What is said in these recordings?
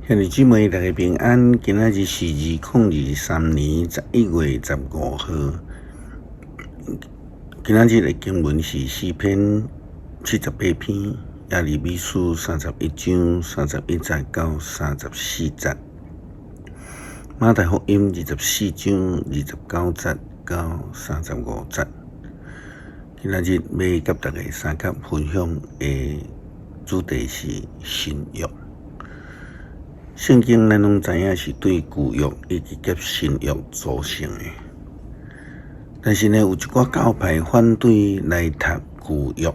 兄弟姊妹，大家平安。今仔日是2023年11月15号。今仔日的经文是诗篇78篇，耶利米书31章31节到34节，马太福音24章29节到35节。今仔日要甲大家三角分享的主题是新约。圣经咱拢知影是对旧约以及甲新约组成的，但是呢，有一寡教派反对来读旧约，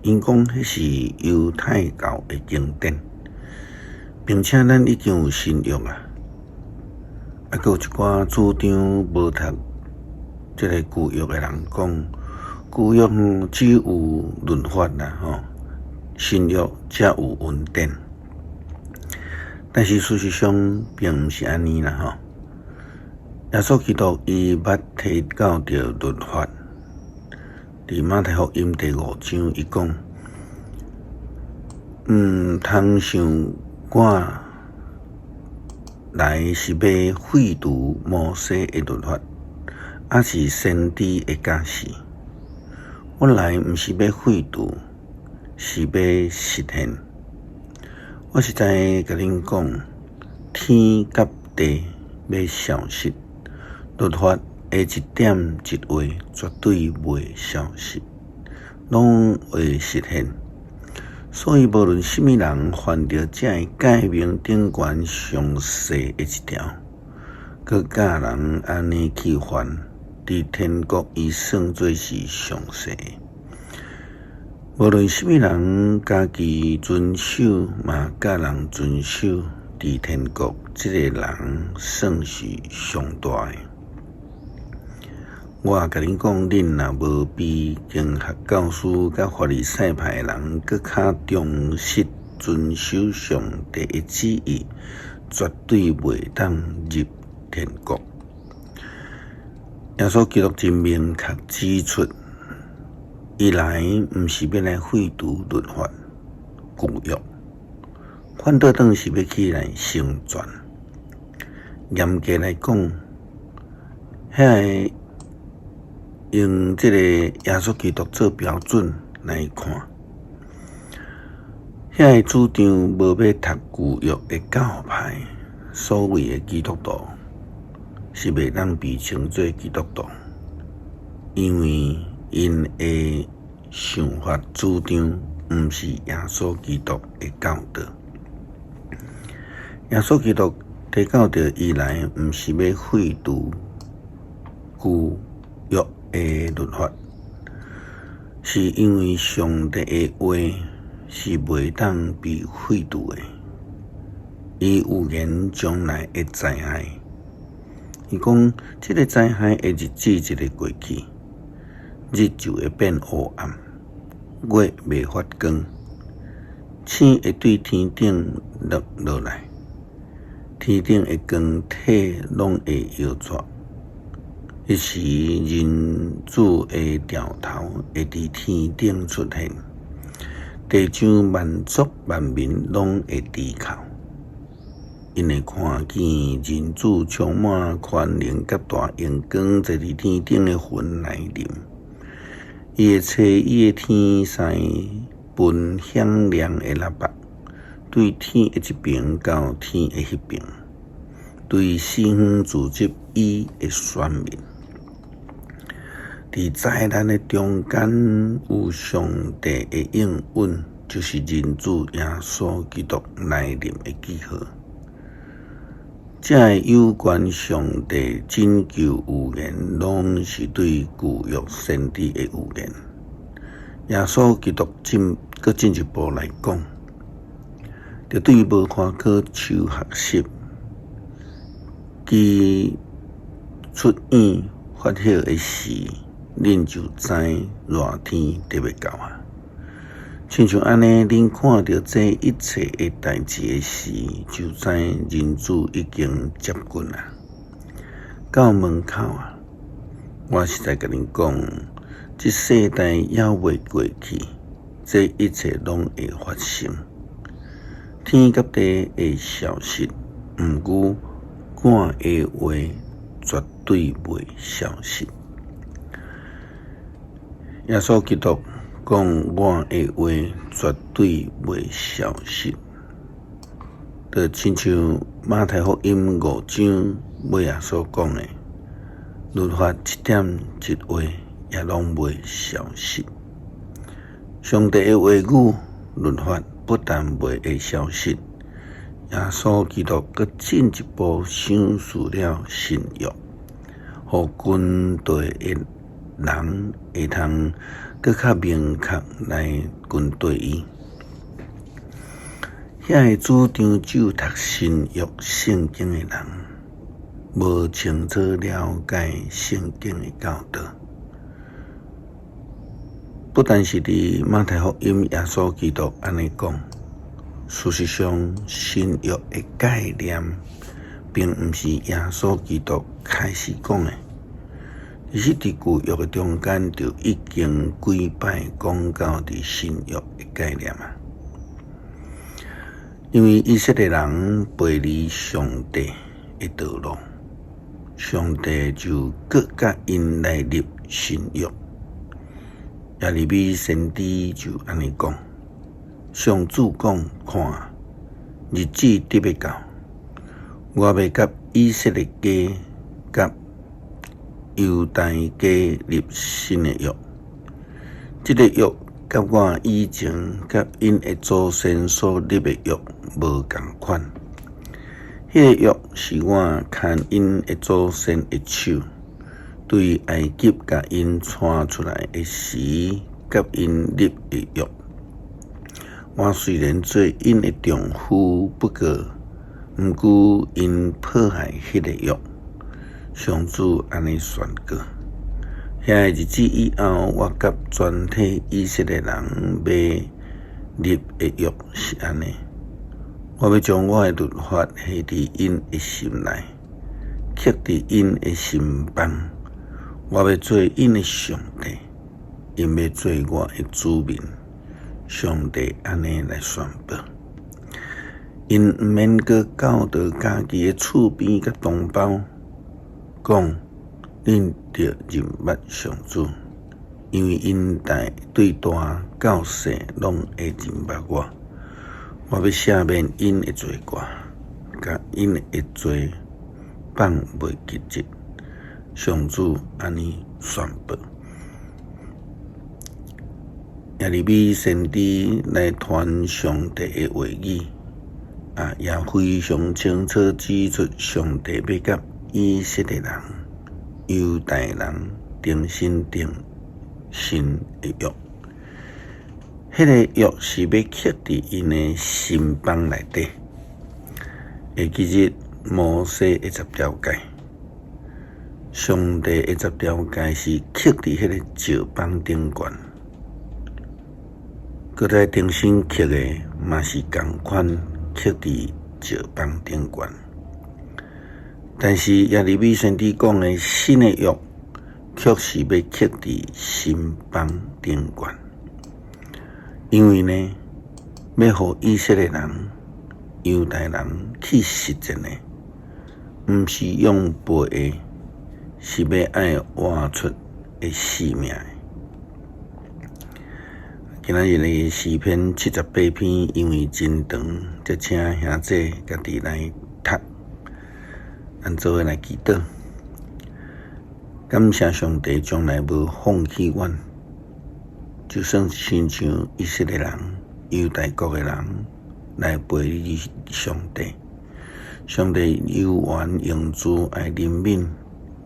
因讲迄是犹太教的经典，并且咱已经有新约啊。还有一寡主张无读这个旧约的人讲，旧约只有律法啦，新约才有恩典。但是事实上并毋是安尼啦，耶稣基督伊捌提到着律法，伫马太福音第5章伊讲，通想我来是要废除摩西的律法，还是先知的假释。我来毋是要废除，是要实现。我实在甲恁讲，天甲地要消失，律法的一点一画绝对袂消失，拢会实现。所以无论什么人犯着这个诫命顶悬上细的一条，佮教人安尼去犯，伫天国伊算做是上细的。无论什么人家己遵守，嘛教人遵守，伫天国，这个人算是上大的。我甲恁讲，恁若无比经学教师甲法利赛派的人搁较忠实遵守上帝的旨意，绝对袂当入天国。耶稣基督真明确指出，伊来毋是要来废除律法、旧约，反倒当是要起来成全。严格来讲，用这个耶稣基督做标准来看，主张无要读旧约的教派，所谓的基督徒是袂当被称作基督徒，因为因的想法主张毋是耶稣基督的教导。耶稣基督提到着伊来毋是要废除旧约的律法，是因为上帝的话是袂当被废除的。伊有言将来的灾害，伊讲这个灾害的日子一个过去，日就会变黑暗，月袂发光，星会对天顶落落来，天顶的光体拢会摇拽。迄时人子的兆头会伫天顶出现，地上万族万民拢会低靠，因会看见人子充满权能甲大阳光坐伫天顶的云来临。伊会吹伊的天使分响亮的喇叭，对天的一边到天的迄边，对四方聚集伊的选民。伫灾难的中间有上帝的应允，就是人子耶稣基督来临的记号。这个有关上帝拯救预言，拢是对旧约先知的预言。耶稣基督搁进一步来讲，就对无看过手学习，其出演发晓的事，恁就知热天得要到啊！亲像安尼，恁看到这一切的代志的时，就知人子已经接近啦，到门口啊！我实在甲恁讲，这世代还未过去，这一切拢会发生。天甲地会消失，毋过我的话绝对袂消失。耶稣基督讲我的话绝对袂消失，就亲像马太福音5章尾啊所讲的，律法一点一画也拢袂消失。上帝的话语律法不但袂会消失，耶稣基督佮进一步赏赐了新约，互军队的人会通佮较明确来军队伊。遐个主张就读新约圣经的人，无清楚了解圣经的教导。不但是伫马太福音耶稣基督安尼讲，事实上新约的概念并毋是耶稣基督开始讲的，其实伫旧约的中间就已经几摆讲到伫新约的概念啊。因为以色列人背离上帝的道路，上帝就搁甲因来立新约。耶利米先知就安尼讲，上主讲，看日子得要到，我要甲以色列家、甲犹大家立新的约。这个约甲我以前甲因的祖先所立的约无共款。迄个约是我牵因的祖先的手，对埃及甲因带出来的时，甲因立的约。我虽然做因的丈夫，不过毋过因破坏迄个约，上主安尼宣告。遐个日子以后，我甲全体以色列人要立的约是安尼：我要将我的律法下伫因的心内，刻伫因的心房。我要做因的上帝，因要做我的子民。上帝安尼来宣布，因毋免阁教导家己的厝边甲同胞，讲恁着认捌上主，因为因对大到小拢会认捌我。我要赦免因的罪过，甲因的罪放袂记节。上主安尼宣布。耶利米先知来传上帝的话语，也非常清楚指出上帝要甲以色列人、犹大人重新订新的约。迄个约是要刻伫因的心房内底。会记日摩西的10条诫，上帝的10条诫是刻伫迄个石板顶悬。搁再重新刻的，嘛是同款刻伫石板顶悬。但是耶利米先知讲的新的约，却是要刻伫心房顶悬。因为呢，要互以色列人、犹大人去实践的，毋是用背的，是要爱活出的生命。今仔日的诗篇78篇，因为真长，则请兄姐家己来读，咱做伙来祈祷。感谢上帝从来无放弃阮，就算亲像以色列人、犹大国的人来背离上帝，上帝有缘用主爱怜悯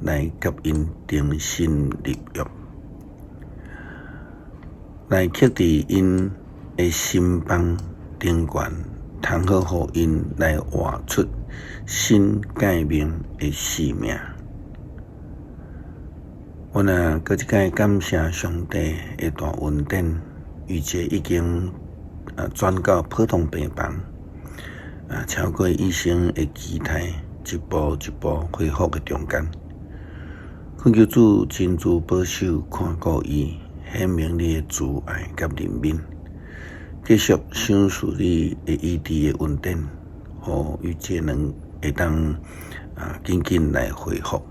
来甲因重新立约。来刻伫因的心房顶悬，通好互因来活出新改名的生命。我搁一摆感谢上帝的大恩典，预计已经转到普通病房，超过医生的期待，一步一步恢复的中间。恳求主亲自保守看顾伊。显明你的慈爱甲怜悯，继续想处理异地的稳定，互伊节能会当紧紧来恢复。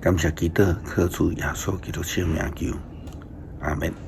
感谢基督，靠主耶稣基督圣名求，阿门。